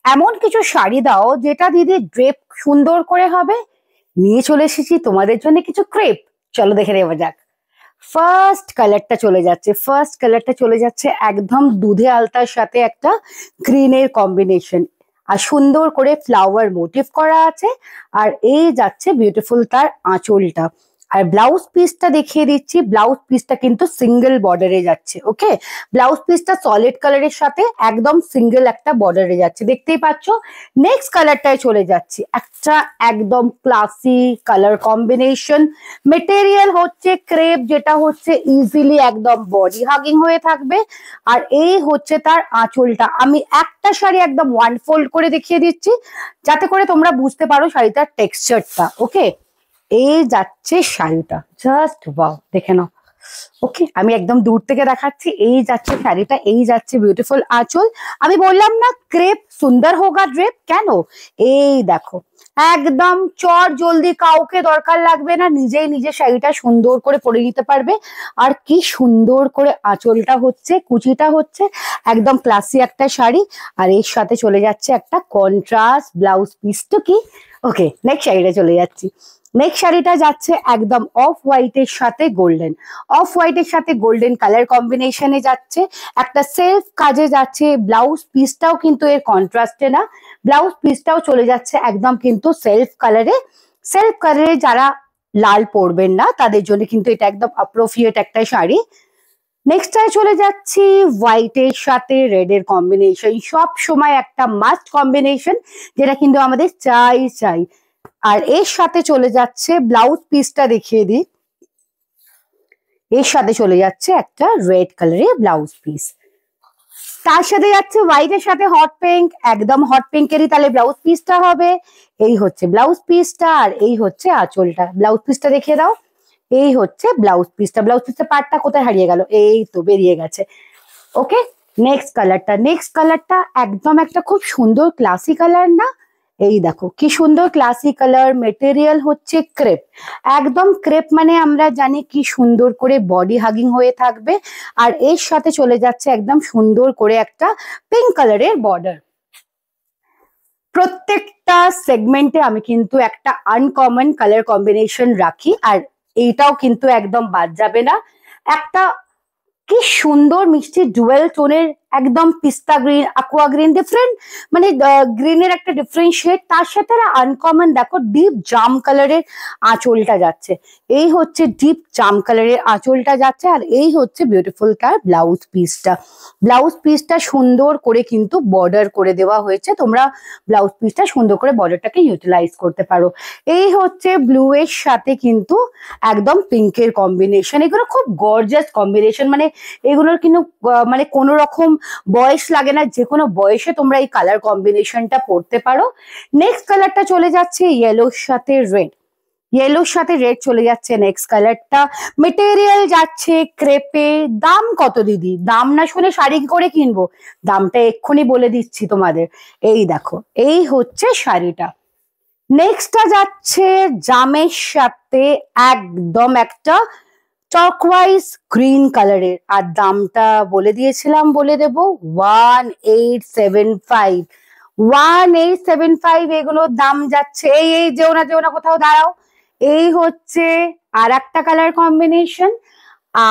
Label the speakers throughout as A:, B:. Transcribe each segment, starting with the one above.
A: এমন কিছু শাড়ি দাও যেটা দিদি ড্রেপ সুন্দর করে হবে। নিয়ে চলে এসেছি তোমাদের জন্য কিছু ক্রেপ। চলো দেখে নেওয়া যাক। ফার্স্ট কালারটা চলে যাচ্ছে একদম দুধে আলতার সাথে একটা গ্রিনের কম্বিনেশন, আর সুন্দর করে ফ্লাওয়ার মোটিভ করা আছে। আর এই যাচ্ছে বিউটিফুল তার আঁচলটা। আর ব্লাউজ পিসটা দেখিয়ে দিচ্ছি, ব্লাউজ পিসটা কিন্তু সিঙ্গেল বর্ডারে যাচ্ছে। ওকে, ব্লাউজ পিসটা সলিড কালারের সাথে একদম সিঙ্গেল একটা বর্ডারে যাচ্ছে, দেখতেই পাচ্ছ। নেক্সট কালারটায় চলে যাচ্ছি, একটা একদম ক্লাসি কালার কম্বিনেশন। মেটেরিয়াল হচ্ছে ক্রেপ, যেটা হচ্ছে ইজিলি একদম বডি হাগিং হয়ে থাকবে। আর এই হচ্ছে তার আঁচলটা। আমি একটা শাড়ি একদম ওয়ান ফোল্ড করে দেখিয়ে দিচ্ছি, যাতে করে তোমরা বুঝতে পারো শাড়িটার টেক্সচারটা। ওকে, এই যাচ্ছে শাড়িটা, জাস্ট ওয়াও, দেখে নাও। ওকে, আমি একদম দূর থেকে দেখাচ্ছি। এই যাচ্ছে শাড়িটা, এই যাচ্ছে বিউটিফুল আঁচল। আমি বললাম না ক্রেপ সুন্দর হোগা ড্রেপ, কেন? এই দেখো, একদম চট জলদি, কাউকে দরকার লাগবে না, নিজেই নিজে শাড়িটা সুন্দর করে পরে নিতে পারবে। আর কি সুন্দর করে আঁচলটা হচ্ছে, কুচিটা হচ্ছে, একদম ক্লাসি একটা শাড়ি। আর এর সাথে চলে যাচ্ছে একটা কন্ট্রাস্ট ব্লাউজ পিস। তো কি, ওকে, নেক্সট শাড়িটা চলে যাচ্ছি। নেক্সট শাড়িটা যাচ্ছে একদম অফ হোয়াইটের সাথে গোল্ডেন, অফ হোয়াইটের সাথে গোল্ডেন কালার কম্বিনেশনে যাচ্ছে। একটা সেলফ কাজে যাচ্ছে, ব্লাউজ পিসটাও কিন্তু এর কন্ট্রাস্টে না, ব্লাউজ পিসটাও চলে যাচ্ছে একদম কিন্তু সেলফ কালারে। সেলফ কালারে যারা লাল পরবেন না তাদের জন্য কিন্তু এটা একদম অ্যাপ্রোপ্রিয়েট একটা শাড়ি। নেক্সটটায় চলে যাচ্ছি হোয়াইটের সাথে রেড এর কম্বিনেশন, সব সময় একটা মাস্ট কম্বিনেশন, যেটা কিন্তু আমাদের চাই চাই। আর এর সাথে চলে যাচ্ছে ব্লাউজ পিসটা দেখিয়ে দিই, এর সাথে চলে যাচ্ছে একটা রেড কালারের ব্লাউজ পিস। তার সাথে যাচ্ছে হোয়াইটের সাথে হট পিঙ্ক, একদম হট পিঙ্কেরই তাহলে ব্লাউজ পিসটা হবে। এই হচ্ছে ব্লাউজ পিসটা, আর এই হচ্ছে আঁচলটা। ব্লাউজ পিসটা দেখিয়ে দাও, এই হচ্ছে ব্লাউজ পিসটা। ব্লাউজ পিসটা পার্টটা কোথায় হারিয়ে গেল? এই তো বেরিয়ে গেছে। ওকে, নেক্সট কালারটা একদম একটা খুব সুন্দর ক্লাসি কালার না? এই দেখো কি সুন্দর ক্লাসি কালার। মেটেরিয়াল হচ্ছে ক্রেপ, একদম ক্রেপ মানে আমরা জানি কি সুন্দর করে বডি হাগিং হয়ে থাকবে। আর এর সাথে চলে যাচ্ছে একদম সুন্দর করে একটা পিঙ্ক কালারের বর্ডার। প্রত্যেকটা সেগমেন্টে আমি কিন্তু একটা আনকমন কালার কম্বিনেশন রাখি, আর এইটাও কিন্তু একদম বাদ যাবে না। একটা কি সুন্দর মিষ্টি ডুয়েল টোনের, একদম পিস্তা গ্রিন, aqua গ্রিন, ডিফারেন্ট মানে গ্রিনের একটা ডিফারেন্ট শেড। তার সাথে আনকমন দেখো ডিপ জাম কালারের আঁচলটা যাচ্ছে। এই হচ্ছে ডিপ জাম কালারের আঁচলটা যাচ্ছে, আর এই হচ্ছে বিউটিফুল তার ব্লাউজ পিসটা। ব্লাউজ পিসটা সুন্দর করে কিন্তু বর্ডার করে দেওয়া হয়েছে, তোমরা ব্লাউজ পিসটা সুন্দর করে বর্ডারটাকে ইউটিলাইজ করতে পারো। এই হচ্ছে ব্লু এর সাথে কিন্তু একদম পিঙ্কের কম্বিনেশন। এগুলো খুব গর্জাস কম্বিনেশন, মানে এগুলোর কিন্তু মানে কোনো রকম বয়স লাগে না, যে কোনো বয়সে তোমরা এই কালার কম্বিনেশনটা পড়তে পারো। নেক্সট কালারটা চলে যাচ্ছে ইয়েলোর সাথে রেড, ইয়েলোর সাথে রেড চলে যাচ্ছে নেক্সট কালারটা। মেটেরিয়াল যাচ্ছে ক্রেপে। দাম কত দিদি? দাম না শুনে শাড়ি কি করে কিনবো? দামটা এক্ষুনি বলে দিচ্ছি তোমাদের। এই দেখো, এই হচ্ছে শাড়িটা। নেক্সটটা যাচ্ছে জামের সাথে একদম একটা টার্কোয়াইজ গ্রিন কালারের, আর দামটা বলে দিয়েছিলাম, বলে দেব 1875। 1875 এগুলোর দাম যাচ্ছে। এই যেও না কোথাও দাঁড়াও। এই হচ্ছে আর একটা কালার কম্বিনেশন,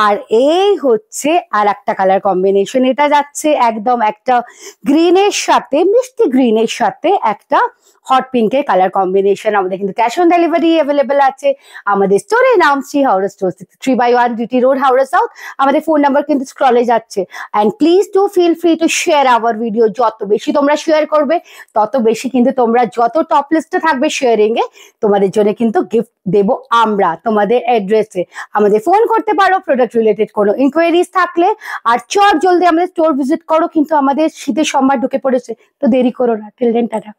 A: আর এই হচ্ছে আর একটা কালার কম্বিনেশন। এটা যাচ্ছে একদম একটা গ্রিনের সাথে, মিষ্টি গ্রিনের সাথে একটা হট পিঙ্কের কালার কম্বিনেশন। আমাদের কিন্তু ক্যাশ অন ডেলিভারি অ্যাভেলেবেল আছে। আমাদের স্টোরের নাম Shri Howrah store, 63/1 DT road, Howrah south. আমাদের ফোন নাম্বার কিন্তু স্ক্রলে যাচ্ছে। And please to feel free to share our video. যত বেশি তোমরা শেয়ার করবে, তত বেশি কিন্তু তোমরা যত টপ লিস্টে থাকবে শেয়ারিং এ, তোমাদের জন্য কিন্তু গিফট দেবো আমরা তোমাদের অ্যাড্রেসে। আমাদের ফোন করতে পারো প্রোডাক্ট রিলেটেড কোনো ইনকোয়ারিজ থাকলে। আর চট জলদি আমাদের স্টোর ভিজিট করো, কিন্তু আমাদের শীতের সম্ভার ঢুকে পড়েছে, তো দেরি করো না। Till then, tata.